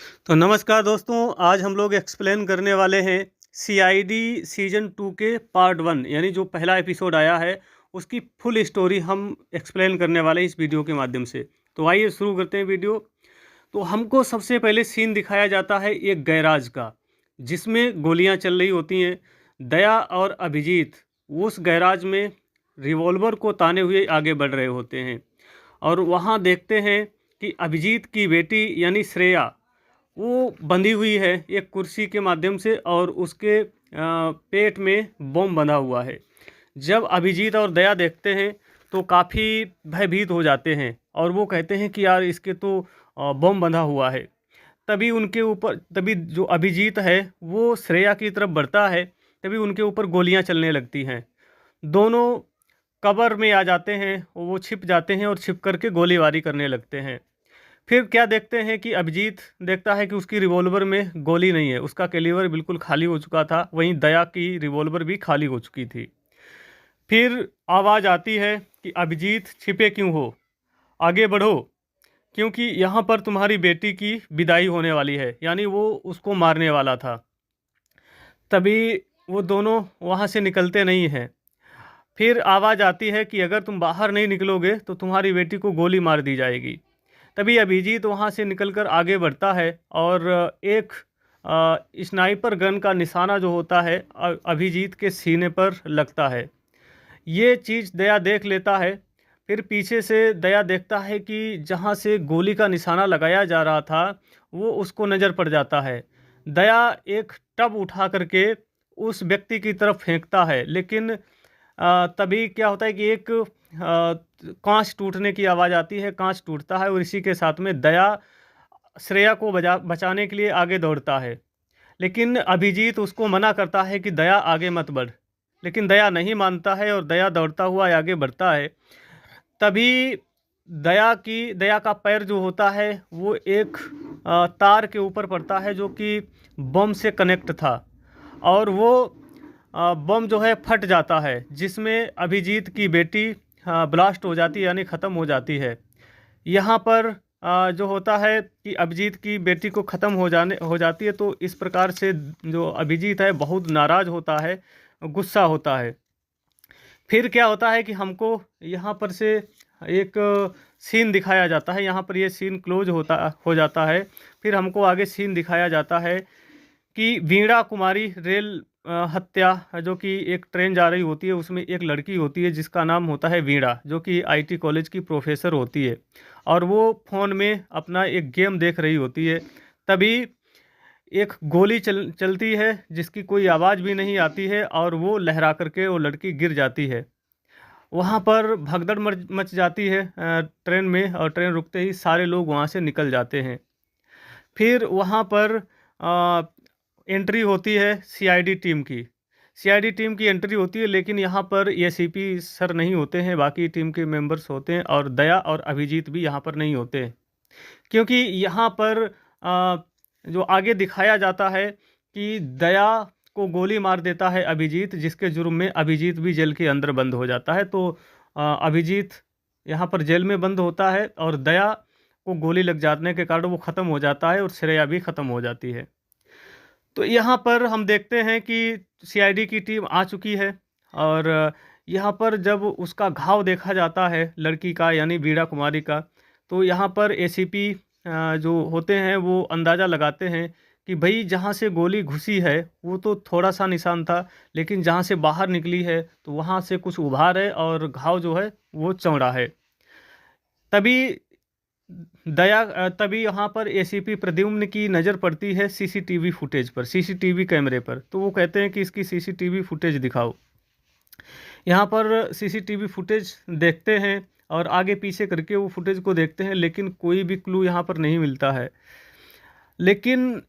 तो नमस्कार दोस्तों, आज हम लोग एक्सप्लेन करने वाले हैं सीआईडी सीजन 2 के पार्ट 1 यानी जो पहला एपिसोड आया है उसकी फुल स्टोरी हम एक्सप्लेन करने वाले हैं इस वीडियो के माध्यम से। तो आइए शुरू करते हैं वीडियो। तो हमको सबसे पहले सीन दिखाया जाता है एक गैराज का, जिसमें गोलियां चल रही होती हैं। दया और अभिजीत उस गैराज में रिवॉल्वर को ताने हुए आगे बढ़ रहे होते हैं और वहाँ देखते हैं कि अभिजीत की बेटी यानी श्रेया वो बंधी हुई है एक कुर्सी के माध्यम से और उसके पेट में बम बंधा हुआ है। जब अभिजीत और दया देखते हैं तो काफ़ी भयभीत हो जाते हैं और वो कहते हैं कि यार इसके तो बम बंधा हुआ है। तभी जो अभिजीत है वो श्रेया की तरफ बढ़ता है, तभी उनके ऊपर गोलियां चलने लगती हैं। दोनों कवर में आ जाते हैं, वो छिप जाते हैं और छिप करके गोलीबारी करने लगते हैं। फिर क्या देखते हैं कि अभिजीत देखता है कि उसकी रिवॉल्वर में गोली नहीं है, उसका कैलिबर बिल्कुल खाली हो चुका था। वहीं दया की रिवॉल्वर भी खाली हो चुकी थी। फिर आवाज़ आती है कि अभिजीत छिपे क्यों हो, आगे बढ़ो, क्योंकि यहाँ पर तुम्हारी बेटी की विदाई होने वाली है। यानी वो उसको मारने वाला था। तभी वो दोनों वहाँ से निकलते नहीं हैं। फिर आवाज़ आती है कि अगर तुम बाहर नहीं निकलोगे तो तुम्हारी बेटी को गोली मार दी जाएगी। तभी अभिजीत वहाँ से निकलकर आगे बढ़ता है और एक स्नाइपर गन का निशाना जो होता है अभिजीत के सीने पर लगता है। ये चीज़ दया देख लेता है। फिर पीछे से दया देखता है कि जहाँ से गोली का निशाना लगाया जा रहा था वो उसको नज़र पड़ जाता है। दया एक टब उठा करके उस व्यक्ति की तरफ फेंकता है, लेकिन तभी क्या होता है कि एक कांच टूटने की आवाज़ आती है। कांच टूटता है और इसी के साथ में दया श्रेया को बचाने के लिए आगे दौड़ता है, लेकिन अभिजीत उसको मना करता है कि दया आगे मत बढ़। लेकिन दया नहीं मानता है और दया दौड़ता हुआ आगे बढ़ता है। तभी दया का पैर जो होता है वो एक तार के ऊपर पड़ता है जो कि बम से कनेक्ट था और वो बम जो है फट जाता है, जिसमें अभिजीत की बेटी ब्लास्ट हो जाती है यानी ख़त्म हो जाती है। यहाँ पर जो होता है कि अभिजीत की बेटी को ख़त्म हो जाती है, तो इस प्रकार से जो अभिजीत है बहुत नाराज़ होता है, गुस्सा होता है। फिर क्या होता है कि हमको यहाँ पर से एक सीन दिखाया जाता है। यहाँ पर ये सीन क्लोज हो जाता है। फिर हमको आगे सीन दिखाया जाता है कि वीणा कुमारी रेल हत्या, जो कि एक ट्रेन जा रही होती है, उसमें एक लड़की होती है जिसका नाम होता है वीणा, जो कि आईटी कॉलेज की प्रोफेसर होती है और वो फ़ोन में अपना एक गेम देख रही होती है। तभी एक गोली चलती है जिसकी कोई आवाज़ भी नहीं आती है और वो लहरा करके वो लड़की गिर जाती है। वहाँ पर भगदड़ मच जाती है ट्रेन में, और ट्रेन रुकते ही सारे लोग वहाँ से निकल जाते हैं। फिर वहाँ पर एंट्री होती है सीआईडी टीम की। सीआईडी टीम की एंट्री होती है, लेकिन यहाँ पर एसीपी सर नहीं होते हैं, बाकी टीम के मेंबर्स होते हैं और दया और अभिजीत भी यहाँ पर नहीं होते हैं। क्योंकि यहाँ पर जो आगे दिखाया जाता है कि दया को गोली मार देता है अभिजीत, जिसके जुर्म में अभिजीत भी जेल के अंदर बंद हो जाता है। तो अभिजीत यहाँ पर जेल में बंद होता है और दया को गोली लग जाने के कारण वो ख़त्म हो जाता है और श्रेया भी ख़त्म हो जाती है। तो यहाँ पर हम देखते हैं कि सीआईडी की टीम आ चुकी है और यहाँ पर जब उसका घाव देखा जाता है लड़की का यानी वीणा कुमारी का, तो यहाँ पर एसीपी जो होते हैं वो अंदाज़ा लगाते हैं कि भाई जहाँ से गोली घुसी है वो तो थोड़ा सा निशान था, लेकिन जहाँ से बाहर निकली है तो वहाँ से कुछ उभार है और घाव जो है वो चौड़ा है। तभी यहाँ पर एसीपी प्रद्युम्न की नज़र पड़ती है सीसीटीवी फुटेज पर, सीसीटीवी कैमरे पर। तो वो कहते हैं कि इसकी सीसीटीवी फुटेज दिखाओ। यहाँ पर सीसीटीवी फुटेज देखते हैं और आगे पीछे करके वो फुटेज को देखते हैं, लेकिन कोई भी क्लू यहाँ पर नहीं मिलता है। लेकिन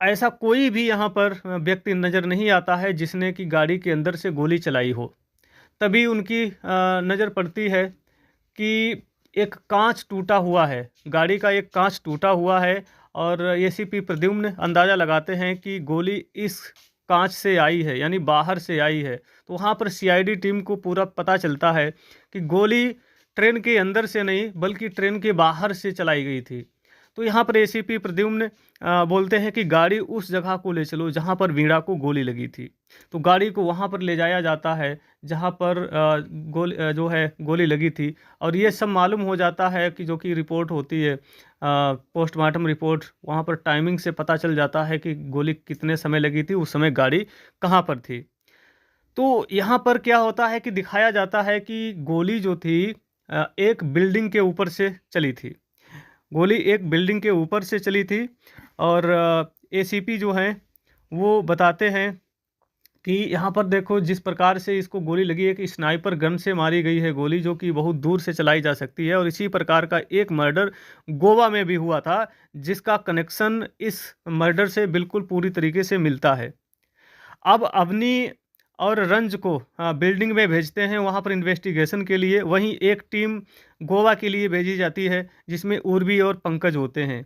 ऐसा कोई भी यहाँ पर व्यक्ति नज़र नहीं आता है जिसने कि गाड़ी के अंदर से गोली चलाई हो। तभी उनकी नज़र पड़ती है कि एक कांच टूटा हुआ है, गाड़ी का एक कांच टूटा हुआ है और एसीपी प्रद्युम्न अंदाज़ा लगाते हैं कि गोली इस कांच से आई है यानी बाहर से आई है। तो वहाँ पर सीआईडी टीम को पूरा पता चलता है कि गोली ट्रेन के अंदर से नहीं बल्कि ट्रेन के बाहर से चलाई गई थी। तो यहाँ पर एसीपी प्रद्युम्न बोलते हैं कि गाड़ी उस जगह को ले चलो जहाँ पर वीणा को गोली लगी थी। तो गाड़ी को वहाँ पर ले जाया जाता है जहाँ पर जो है गोली लगी थी, और ये सब मालूम हो जाता है कि जो कि रिपोर्ट होती है, पोस्टमार्टम रिपोर्ट, वहाँ पर टाइमिंग से पता चल जाता है कि गोली कितने समय लगी थी, उस समय गाड़ी कहाँ पर थी। तो यहाँ पर क्या होता है कि दिखाया जाता है कि गोली जो थी एक बिल्डिंग के ऊपर से चली थी। गोली एक बिल्डिंग के ऊपर से चली थी, और एसीपी जो हैं वो बताते हैं कि यहाँ पर देखो जिस प्रकार से इसको गोली लगी है कि स्नाइपर गन से मारी गई है गोली, जो कि बहुत दूर से चलाई जा सकती है। और इसी प्रकार का एक मर्डर गोवा में भी हुआ था, जिसका कनेक्शन इस मर्डर से बिल्कुल पूरी तरीके से मिलता है। अब अवनी और रंज को बिल्डिंग में भेजते हैं वहाँ पर इन्वेस्टिगेशन के लिए। वहीं एक टीम गोवा के लिए भेजी जाती है जिसमें उर्वी और पंकज होते हैं।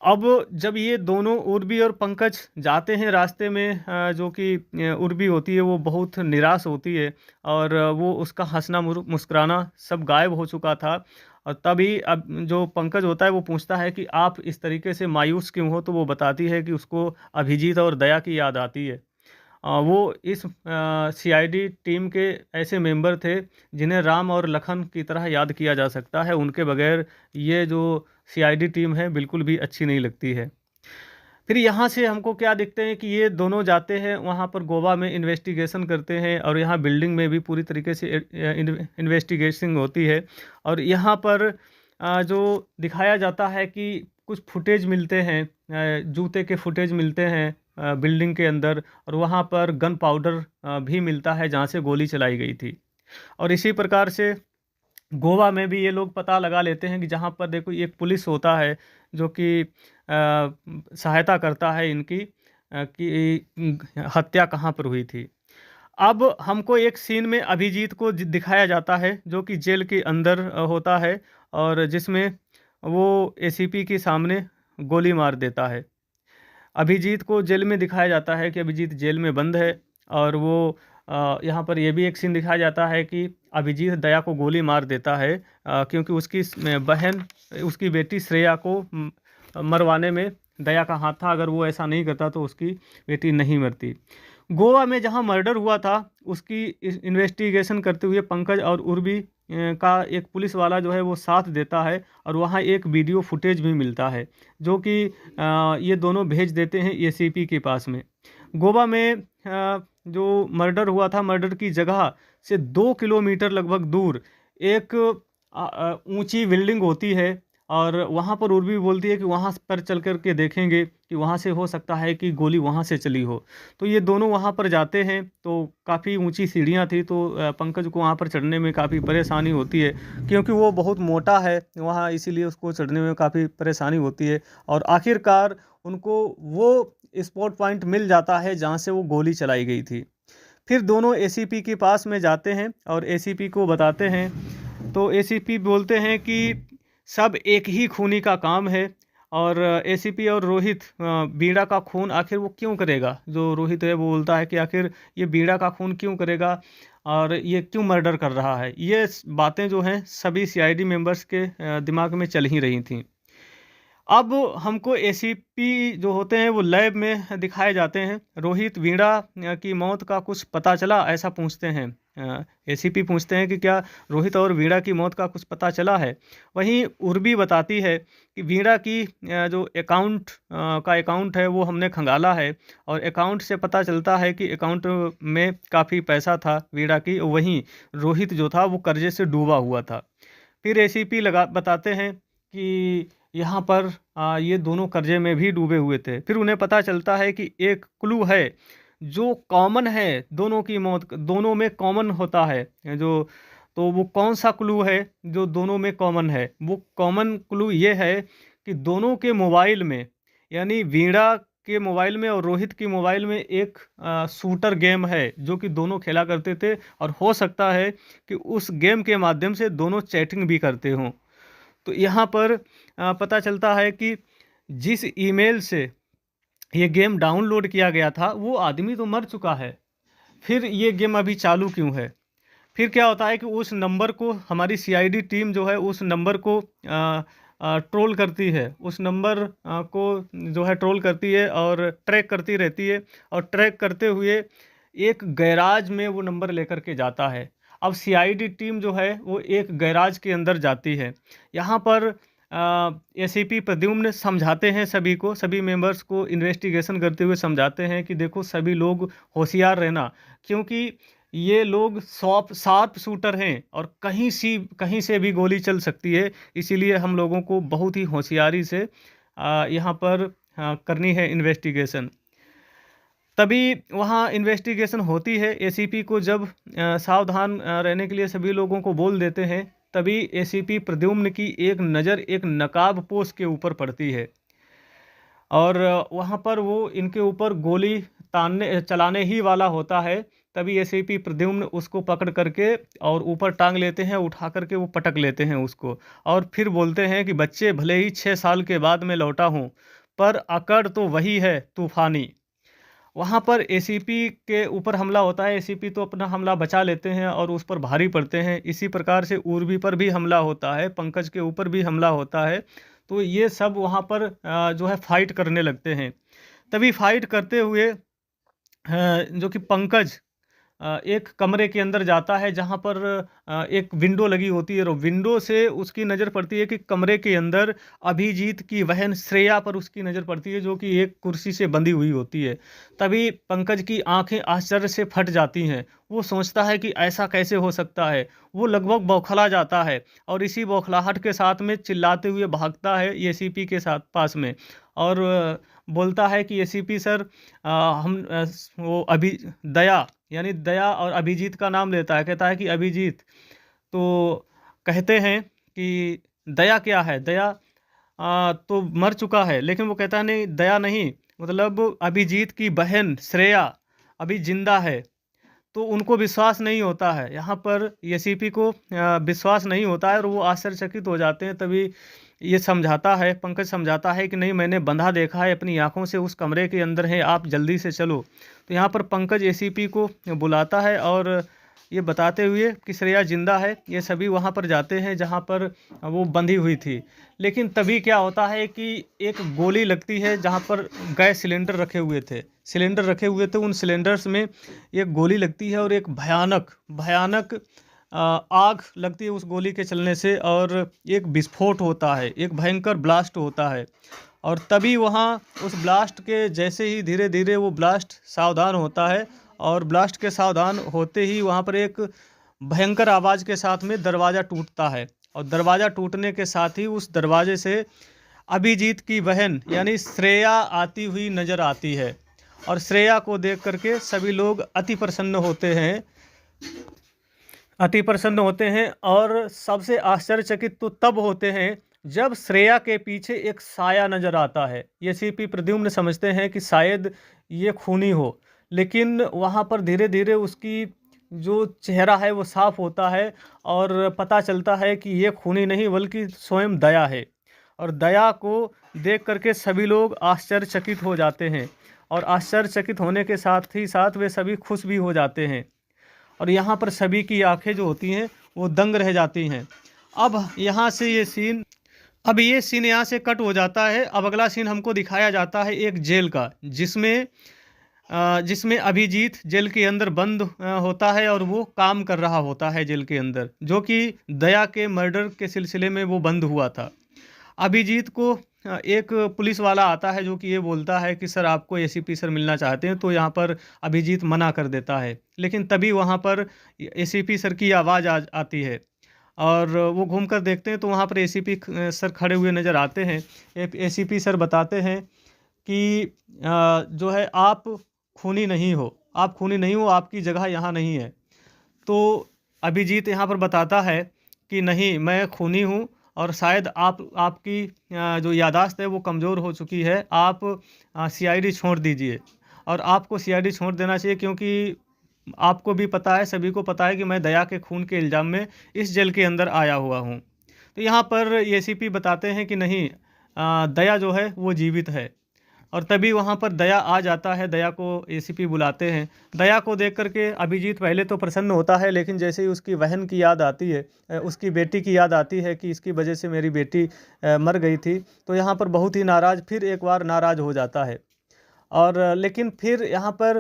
अब जब ये दोनों उर्वी और पंकज जाते हैं रास्ते में, जो कि उर्वी होती है वो बहुत निराश होती है, और वो उसका हंसना मुस्कुराना सब गायब हो चुका था। और तभी अब जो पंकज होता है वो पूछता है कि आप इस तरीके से मायूस क्यों हो, तो वो बताती है कि उसको अभिजीत और दया की याद आती है। वो इस सीआईडी टीम के ऐसे मेंबर थे जिन्हें राम और लखन की तरह याद किया जा सकता है। उनके बगैर ये जो सीआईडी टीम है बिल्कुल भी अच्छी नहीं लगती है। फिर यहाँ से हमको क्या दिखते हैं कि ये दोनों जाते हैं वहाँ पर गोवा में, इन्वेस्टिगेशन करते हैं, और यहाँ बिल्डिंग में भी पूरी तरीके से इन्वेस्टिगेशन होती है। और यहाँ पर जो दिखाया जाता है कि कुछ फुटेज मिलते हैं, जूते के फुटेज मिलते हैं बिल्डिंग के अंदर, और वहाँ पर गन पाउडर भी मिलता है जहाँ से गोली चलाई गई थी। और इसी प्रकार से गोवा में भी ये लोग पता लगा लेते हैं कि जहाँ पर देखो एक पुलिस होता है जो कि सहायता करता है इनकी कि हत्या कहाँ पर हुई थी। अब हमको एक सीन में अभिजीत को दिखाया जाता है जो कि जेल के अंदर होता है, और जिसमें वो एसीपी के सामने गोली मार देता है। अभिजीत को जेल में दिखाया जाता है कि अभिजीत जेल में बंद है, और वो यहाँ पर ये भी एक सीन दिखाया जाता है कि अभिजीत दया को गोली मार देता है, क्योंकि उसकी बहन, उसकी बेटी श्रेया को मरवाने में दया का हाथ था। अगर वो ऐसा नहीं करता तो उसकी बेटी नहीं मरती। गोवा में जहाँ मर्डर हुआ था उसकी इन्वेस्टिगेशन करते हुए पंकज और उर्वी का एक पुलिस वाला जो है वो साथ देता है, और वहाँ एक वीडियो फुटेज भी मिलता है जो कि ये दोनों भेज देते हैं एसीपी के पास में। गोवा में जो मर्डर हुआ था, मर्डर की जगह से 2 किलोमीटर लगभग दूर एक ऊंची बिल्डिंग होती है, और वहाँ पर उर्वी बोलती है कि वहाँ पर चल कर के देखेंगे कि वहाँ से हो सकता है कि गोली वहाँ से चली हो। तो ये दोनों वहाँ पर जाते हैं, तो काफ़ी ऊंची सीढ़ियाँ थी, तो पंकज को वहाँ पर चढ़ने में काफ़ी परेशानी होती है, क्योंकि वो बहुत मोटा है वहाँ, इसीलिए उसको चढ़ने में काफ़ी परेशानी होती है। और आखिरकार उनको वो स्पॉट पॉइंट मिल जाता है जहाँ से वो गोली चलाई गई थी। फिर दोनों एसीपी के पास में जाते हैं और एसीपी को बताते हैं, तो एसीपी बोलते हैं कि सब एक ही खूनी का काम है। और एसीपी और रोहित बीड़ा का खून आखिर वो क्यों करेगा, जो रोहित है वो बोलता है कि आखिर ये बीड़ा का खून क्यों करेगा और ये क्यों मर्डर कर रहा है। ये बातें जो हैं सभी सीआईडी मेंबर्स के दिमाग में चल ही रही थी। अब हमको एसीपी जो होते हैं वो लैब में दिखाए जाते हैं। रोहित वीणा की मौत का कुछ पता चला, ऐसा पूछते हैं। एसीपी पूछते हैं कि क्या रोहित और वीणा की मौत का कुछ पता चला है। वहीं उर्वी बताती है कि वीणा की जो अकाउंट है वो हमने खंगाला है, और अकाउंट से पता चलता है कि अकाउंट में काफ़ी पैसा था वीणा की। वहीं रोहित जो था वो कर्जे से डूबा हुआ था। फिर एसीपी बताते हैं कि यहाँ पर ये दोनों कर्जे में भी डूबे हुए थे। फिर उन्हें पता चलता है कि एक क्लू है जो कॉमन है, दोनों की मौत दोनों में कॉमन होता है जो, तो वो कौन सा क्लू है जो दोनों में कॉमन है। वो कॉमन क्लू ये है कि दोनों के मोबाइल में, यानी वीणा के मोबाइल में और रोहित के मोबाइल में एक शूटर गेम है जो कि दोनों खेला करते थे, और हो सकता है कि उस गेम के माध्यम से दोनों चैटिंग भी करते हों। तो यहाँ पर पता चलता है कि जिस ईमेल से ये गेम डाउनलोड किया गया था वो आदमी तो मर चुका है, फिर ये गेम अभी चालू क्यों है। फिर क्या होता है कि उस नंबर को हमारी सीआईडी टीम जो है उस नंबर को ट्रोल करती है, उस नंबर को जो है ट्रोल करती है और ट्रैक करती रहती है, और ट्रैक करते हुए एक गैराज में वो नंबर लेकर के जाता है। अब सीआईडी टीम जो है वो एक गैराज के अंदर जाती है। यहाँ पर एसीपी प्रद्युम्न समझाते हैं सभी को, सभी मेंबर्स को इन्वेस्टिगेशन करते हुए समझाते हैं कि देखो सभी लोग होशियार रहना, क्योंकि ये लोग शार्प शूटर हैं और कहीं से भी गोली चल सकती है, इसीलिए हम लोगों को बहुत ही होशियारी से यहाँ पर करनी है इन्वेस्टिगेशन। तभी वहाँ इन्वेस्टिगेशन होती है। एसीपी को जब सावधान रहने के लिए सभी लोगों को बोल देते हैं, तभी एसीपी प्रद्युम्न की एक नज़र एक नकाबपोश के ऊपर पड़ती है और वहाँ पर वो इनके ऊपर गोली चलाने ही वाला होता है। तभी एसीपी प्रद्युम्न उसको पकड़ करके और ऊपर टांग लेते हैं, उठा करके वो पटक लेते हैं उसको, और फिर बोलते हैं कि बच्चे भले ही 6 साल के बाद मैं लौटा हूँ, पर अकड़ तो वही है तूफानी। वहाँ पर एसीपी के ऊपर हमला होता है। एसीपी तो अपना हमला बचा लेते हैं और उस पर भारी पड़ते हैं। इसी प्रकार से उर्वी पर भी हमला होता है, पंकज के ऊपर भी हमला होता है। तो ये सब वहाँ पर जो है फाइट करने लगते हैं। तभी फाइट करते हुए जो कि पंकज एक कमरे के अंदर जाता है जहाँ पर एक विंडो लगी होती है, और विंडो से उसकी नज़र पड़ती है कि कमरे के अंदर अभिजीत की बहन श्रेया पर उसकी नज़र पड़ती है, जो कि एक कुर्सी से बंधी हुई होती है। तभी पंकज की आंखें आश्चर्य से फट जाती हैं। वो सोचता है कि ऐसा कैसे हो सकता है। वो लगभग बौखला जाता है और इसी बौखलाहट के साथ में चिल्लाते हुए भागता है एसीपी के साथ पास में, और बोलता है कि एसीपी सर, वो अभी दया, यानी दया और अभिजीत का नाम लेता है। कहता है कि अभिजीत, तो कहते हैं कि दया क्या है, दया तो मर चुका है। लेकिन वो कहता है नहीं, दया नहीं, मतलब अभिजीत की बहन श्रेया अभी जिंदा है। तो उनको विश्वास नहीं होता है, यहाँ पर एसीपी को विश्वास नहीं होता है और वो आश्चर्यचकित हो जाते हैं। तभी ये समझाता है, पंकज समझाता है कि नहीं, मैंने बंधा देखा है अपनी आंखों से, उस कमरे के अंदर है, आप जल्दी से चलो। तो यहाँ पर पंकज एसीपी को बुलाता है और ये बताते हुए कि श्रेया जिंदा है, ये सभी वहाँ पर जाते हैं जहाँ पर वो बंधी हुई थी। लेकिन तभी क्या होता है कि एक गोली लगती है जहाँ पर गैस सिलेंडर रखे हुए थे, उन सिलेंडर्स में एक गोली लगती है और एक भयानक भयानक आग लगती है उस गोली के चलने से, और एक विस्फोट होता है, एक भयंकर ब्लास्ट होता है। और तभी वहाँ उस ब्लास्ट के जैसे ही धीरे धीरे वो ब्लास्ट सावधान होता है, और ब्लास्ट के सावधान होते ही वहाँ पर एक भयंकर आवाज़ के साथ में दरवाज़ा टूटता है, और दरवाज़ा टूटने के साथ ही उस दरवाजे से अभिजीत की बहन यानी श्रेया आती हुई नज़र आती है। और श्रेया को देख करके सभी लोग अति प्रसन्न होते हैं, और सबसे आश्चर्यचकित तो तब होते हैं जब श्रेया के पीछे एक साया नज़र आता है। ये एसीपी प्रद्युम्न समझते हैं कि शायद ये खूनी हो, लेकिन वहाँ पर धीरे धीरे उसकी जो चेहरा है वो साफ होता है और पता चलता है कि ये खूनी नहीं बल्कि स्वयं दया है। और दया को देख करके सभी लोग आश्चर्यचकित हो जाते हैं, और आश्चर्यचकित होने के साथ ही साथ वे सभी खुश भी हो जाते हैं, और यहाँ पर सभी की आंखें जो होती हैं वो दंग रह जाती हैं। अब यहाँ से ये सीन यहाँ से कट हो जाता है। अब अगला सीन हमको दिखाया जाता है एक जेल का, जिसमें अभिजीत जेल के अंदर बंद होता है और वो काम कर रहा होता है जेल के अंदर, जो कि दया के मर्डर के सिलसिले में वो बंद हुआ था। अभिजीत को एक पुलिस वाला आता है जो कि ये बोलता है कि सर, आपको एसीपी सर मिलना चाहते हैं। तो यहाँ पर अभिजीत मना कर देता है, लेकिन तभी वहाँ पर एसीपी सर की आवाज़ आती है, और वो घूमकर देखते हैं तो वहाँ पर एसीपी सर खड़े हुए नज़र आते हैं। एसीपी सर बताते हैं कि जो है, आप खूनी नहीं हो, आपकी जगह यहाँ नहीं है। तो अभिजीत यहाँ पर बताता है कि नहीं, मैं खूनी हूँ, और शायद आपकी जो याददाश्त है वो कमज़ोर हो चुकी है। आप सीआईडी छोड़ दीजिए, और आपको सीआईडी छोड़ देना चाहिए, क्योंकि आपको भी पता है, सभी को पता है कि मैं दया के खून के इल्ज़ाम में इस जेल के अंदर आया हुआ हूँ। तो यहाँ पर एसीपी बताते हैं कि नहीं, दया जो है वो जीवित है। और तभी वहाँ पर दया आ जाता है। दया को एसीपी बुलाते हैं। दया को देख करके अभिजीत पहले तो प्रसन्न होता है, लेकिन जैसे ही उसकी बहन की याद आती है, उसकी बेटी की याद आती है कि इसकी वजह से मेरी बेटी मर गई थी, तो यहाँ पर बहुत ही नाराज़, फिर एक बार नाराज़ हो जाता है। और लेकिन फिर यहाँ पर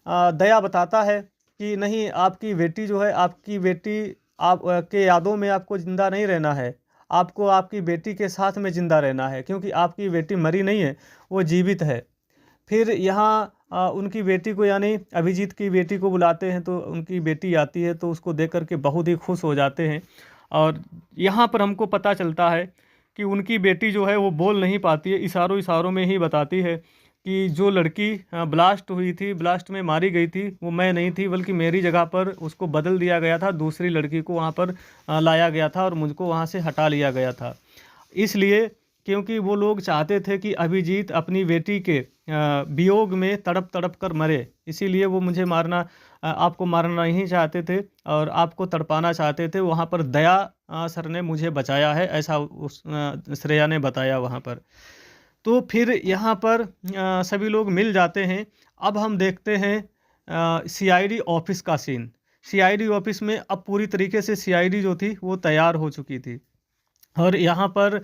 दया बताता है कि नहीं, आपकी बेटी जो है, आपकी बेटी आप के यादों में आपको ज़िंदा नहीं रहना है, आपको आपकी बेटी के साथ में ज़िंदा रहना है, क्योंकि आपकी बेटी मरी नहीं है, वो जीवित है। फिर यहाँ उनकी बेटी को, यानी अभिजीत की बेटी को बुलाते हैं, तो उनकी बेटी आती है, तो उसको देख कर के बहुत ही खुश हो जाते हैं। और यहाँ पर हमको पता चलता है कि उनकी बेटी जो है वो बोल नहीं पाती है, इशारों इशारों में ही बताती है कि जो लड़की ब्लास्ट हुई थी, ब्लास्ट में मारी गई थी, वो मैं नहीं थी, बल्कि मेरी जगह पर उसको बदल दिया गया था, दूसरी लड़की को वहाँ पर लाया गया था और मुझको वहाँ से हटा लिया गया था। इसलिए क्योंकि वो लोग चाहते थे कि अभिजीत अपनी बेटी के वियोग में तड़प तड़प कर मरे, इसीलिए वो मुझे मारना, आपको मारना नहीं चाहते थे और आपको तड़पाना चाहते थे। वहाँ पर दया सर ने मुझे बचाया है, ऐसा उस श्रेया ने बताया वहाँ पर। तो फिर यहाँ पर सभी लोग मिल जाते हैं। अब हम देखते हैं सीआईडी ऑफिस का सीन। सीआईडी ऑफिस में अब पूरी तरीके से सीआईडी जो थी वो तैयार हो चुकी थी और यहाँ पर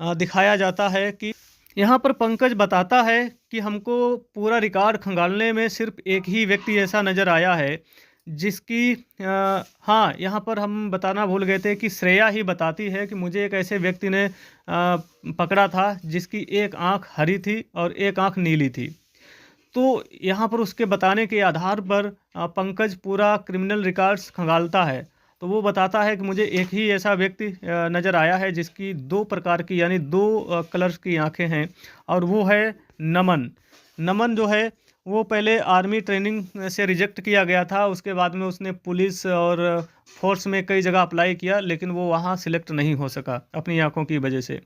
दिखाया जाता है कि यहाँ पर पंकज बताता है कि हमको पूरा रिकॉर्ड खंगालने में सिर्फ एक ही व्यक्ति ऐसा नज़र आया है जिसकी हाँ, यहाँ पर हम बताना भूल गए थे कि श्रेया ही बताती है कि मुझे एक ऐसे व्यक्ति ने पकड़ा था जिसकी एक आंख हरी थी और एक आंख नीली थी। तो यहाँ पर उसके बताने के आधार पर पंकज पूरा क्रिमिनल रिकॉर्ड्स खंगालता है। तो वो बताता है कि मुझे एक ही ऐसा व्यक्ति नज़र आया है जिसकी दो प्रकार की, यानी दो कलर्स की आंखें हैं, और वो है नमन। नमन जो है वो पहले आर्मी ट्रेनिंग से रिजेक्ट किया गया था, उसके बाद में उसने पुलिस और फोर्स में कई जगह अप्लाई किया, लेकिन वो वहाँ सिलेक्ट नहीं हो सका अपनी आंखों की वजह से।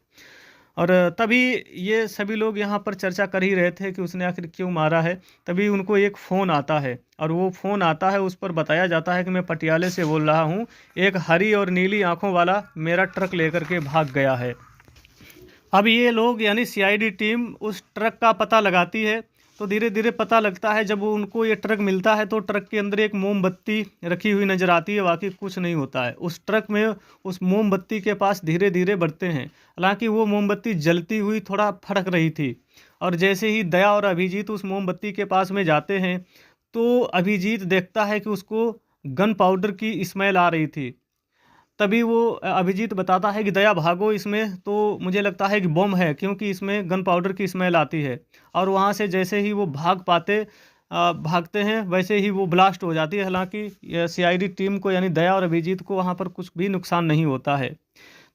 और तभी ये सभी लोग यहाँ पर चर्चा कर ही रहे थे कि उसने आखिर क्यों मारा है। तभी उनको एक फ़ोन आता है और वो फ़ोन आता है, उस पर बताया जाता है कि मैं पटियाले से बोल रहा हूँ, एक हरी और नीली आंखों वाला मेरा ट्रक लेकर के भाग गया है। अब ये लोग यानी सीआईडी टीम उस ट्रक का पता लगाती है। तो धीरे धीरे पता लगता है, जब उनको ये ट्रक मिलता है तो ट्रक के अंदर एक मोमबत्ती रखी हुई नज़र आती है, बाकी कुछ नहीं होता है उस ट्रक में। उस मोमबत्ती के पास धीरे धीरे बढ़ते हैं, हालांकि वो मोमबत्ती जलती हुई थोड़ा फड़क रही थी। और जैसे ही दया और अभिजीत उस मोमबत्ती के पास में जाते हैं तो अभिजीत देखता है कि उसको गन पाउडर की स्मेल आ रही थी। तभी वो अभिजीत बताता है कि दया भागो, इसमें तो मुझे लगता है कि बम है, क्योंकि इसमें गन पाउडर की स्मेल आती है। और वहाँ से जैसे ही वो भागते हैं वैसे ही वो ब्लास्ट हो जाती है। हालांकि सीआईडी टीम को, यानी दया और अभिजीत को, वहाँ पर कुछ भी नुकसान नहीं होता है।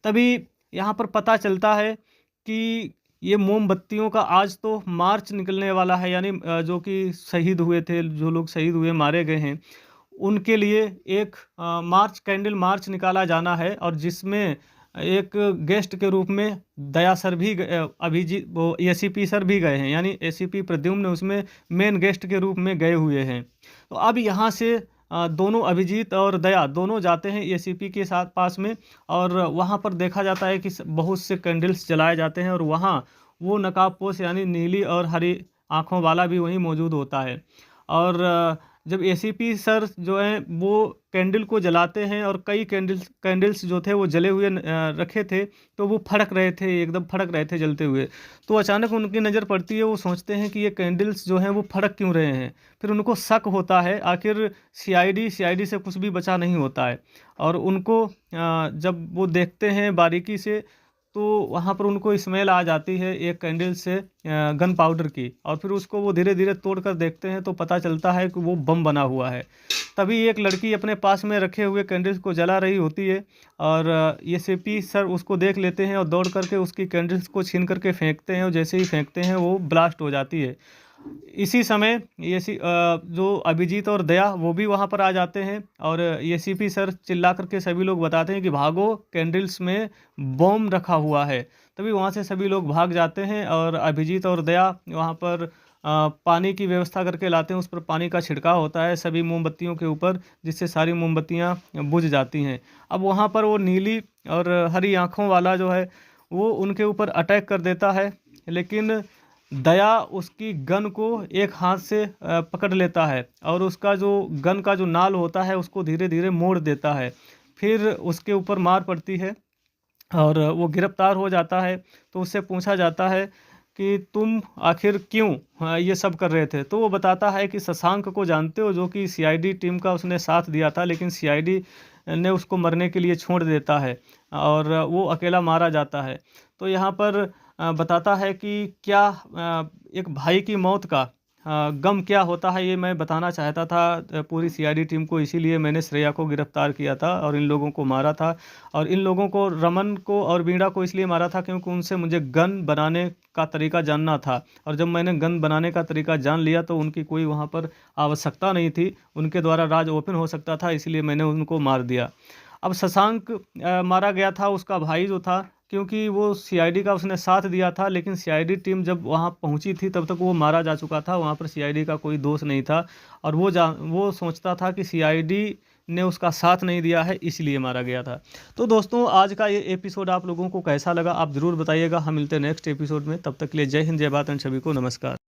तभी यहाँ पर पता चलता है कि ये मोमबत्तियों का आज तो मार्च निकलने वाला है, यानी जो कि शहीद हुए थे, जो लोग शहीद हुए, मारे गए हैं, उनके लिए एक मार्च, कैंडल मार्च निकाला जाना है। और जिसमें एक गेस्ट के रूप में दया सर भी अभिजीत, वो एसीपी सर भी गए हैं, यानी एसीपी प्रद्युम्न उसमें मेन गेस्ट के रूप में गए हुए हैं। तो अब यहाँ से दोनों अभिजीत और दया दोनों जाते हैं एसीपी के साथ पास में, और वहाँ पर देखा जाता है कि बहुत से कैंडल्स जलाए जाते हैं, और वहाँ वो नकाबपोश यानी नीली और हरी आँखों वाला भी वहीं मौजूद होता है। और जब एसीपी सर जो हैं वो कैंडल को जलाते हैं, और कई कैंडल्स जो थे वो जले हुए रखे थे, तो वो फड़क रहे थे, एकदम फड़क रहे थे जलते हुए। तो अचानक उनकी नज़र पड़ती है, वो सोचते हैं कि ये कैंडल्स जो हैं वो फड़क क्यों रहे हैं। फिर उनको शक होता है, आखिर सीआईडी से कुछ भी बचा नहीं होता है। और उनको जब वो देखते हैं बारीकी से, तो वहाँ पर उनको स्मेल आ जाती है एक कैंडल से गन पाउडर की, और फिर उसको वो धीरे धीरे तोड़ कर देखते हैं तो पता चलता है कि वो बम बना हुआ है। तभी एक लड़की अपने पास में रखे हुए कैंडल्स को जला रही होती है, और ये सीपी सर उसको देख लेते हैं और दौड़ करके उसकी कैंडल्स को छीन करके फेंकते हैं, और जैसे ही फेंकते हैं वो ब्लास्ट हो जाती है। इसी समय जो अभिजीत और दया वो भी वहाँ पर आ जाते हैं, और ये सीपी सर चिल्ला करके सभी लोग बताते हैं कि भागो, कैंडल्स में बम रखा हुआ है। तभी वहाँ से सभी लोग भाग जाते हैं, और अभिजीत और दया वहाँ पर पानी की व्यवस्था करके लाते हैं। उस पर पानी का छिड़काव होता है सभी मोमबत्तियों के ऊपर, जिससे सारी मोमबत्तियाँ बुझ जाती हैं। अब वहाँ पर वो नीली और हरी आँखों वाला जो है वो उनके ऊपर अटैक कर देता है, लेकिन दया उसकी गन को एक हाथ से पकड़ लेता है और उसका जो गन का जो नाल होता है उसको धीरे धीरे मोड़ देता है। फिर उसके ऊपर मार पड़ती है और वो गिरफ्तार हो जाता है। तो उससे पूछा जाता है कि तुम आखिर क्यों ये सब कर रहे थे। तो वो बताता है कि शशांक को जानते हो, जो कि सीआईडी टीम का उसने साथ दिया था, लेकिन सीआईडी ने उसको मरने के लिए छोड़ देता है और वो अकेला मारा जाता है। तो यहाँ पर बताता है कि क्या एक भाई की मौत का गम क्या होता है, ये मैं बताना चाहता था पूरी सीआईडी टीम को, इसीलिए मैंने श्रेया को गिरफ्तार किया था और इन लोगों को मारा था। और इन लोगों को, रमन को और वीणा को इसलिए मारा था क्योंकि उनसे मुझे गन बनाने का तरीका जानना था। और जब मैंने गन बनाने का तरीका जान लिया तो उनकी कोई वहाँ पर आवश्यकता नहीं थी, उनके द्वारा राज ओपन हो सकता था, इसलिए मैंने उनको मार दिया। अब शशांक मारा गया था, उसका भाई जो था, क्योंकि वो सीआईडी का उसने साथ दिया था, लेकिन सीआईडी टीम जब वहाँ पहुँची थी तब तक वो मारा जा चुका था, वहाँ पर सीआईडी का कोई दोष नहीं था। और वो सोचता था कि सीआईडी ने उसका साथ नहीं दिया है, इसलिए मारा गया था। तो दोस्तों, आज का ये एपिसोड आप लोगों को कैसा लगा आप ज़रूर बताइएगा। हम मिलते हैं नेक्स्ट एपिसोड में, तब तक के लिए जय हिंद, जय भारत एंड सभी को नमस्कार।